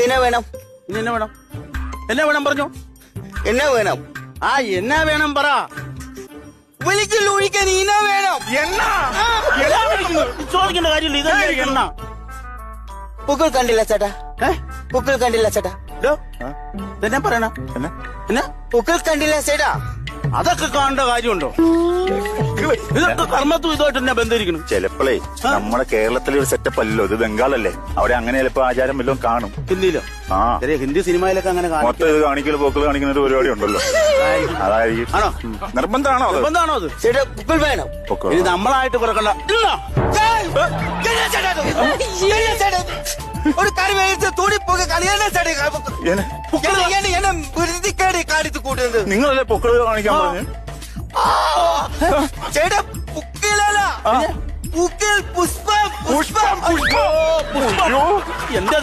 എന്നാ വേണം? ഇനി എന്നാ വേണം? എന്നാ വേണം പറഞ്ഞോ? എന്നാ വേണം? ആ എന്നാ വേണം പറ. വിളിക്കൽ ഒഴിക്കാൻ ഇന വേണം. എണ്ണ ചോദിക്കേണ്ട കാര്യമില്ല. ഇതല്ലേ എണ്ണ. പൂക്കൾ കണ്ടില്ല ചേട്ടാ. പൂക്കൾ കണ്ടില്ല ചേട്ടാ. എന്നാ പറയണ? എന്നാ പൂക്കൾ കണ്ടില്ല ചേട്ടാ. അതൊക്കെ കാണേണ്ട കാര്യമുണ്ടോ? ഇതൊക്കെ കർമ്മത്തും ഇതുമായിട്ട് തന്നെ ബന്ധിരിക്കണം. ചിലപ്പോഴേ നമ്മുടെ കേരളത്തിലെ ഒരു സെറ്റപ്പ് അല്ലല്ലോ ഇത്, ബംഗാളല്ലേ, അവിടെ അങ്ങനെ ചിലപ്പോ ആചാരം വല്ലതും കാണും. ഹിന്ദിയിലോ? ആ ചെറിയ ഹിന്ദി സിനിമയിലൊക്കെ അങ്ങനെ മൊത്തം ഇത് കാണിക്കല് പോക്കല് കാണിക്കുന്ന ഒരു പരിപാടി ഉണ്ടല്ലോ, അതായിരിക്കും. ആണോ? നിർബന്ധമാണോ അത്? നിർബന്ധമാണോ അത്? ചേട്ടാ പൂക്കൾ വേണം. ഇനി നമ്മളായിട്ട് കൊടുക്കണ്ട. ഒരു കറി വേവിച്ച് തൂണിപ്പോകെ കളിയാണ് ചേട്ടാ. വൃത്തിക്കേട് കാണിച്ചു കൂട്ടുന്നത് നിങ്ങളല്ലേ പൊക്കള് കാണിക്കാൻ പറഞ്ഞു? ചേട്ടാ പൂക്കിലല്ല, പൂക്കിൽ പുഷ്പം. പുഷ്പം. എന്റെ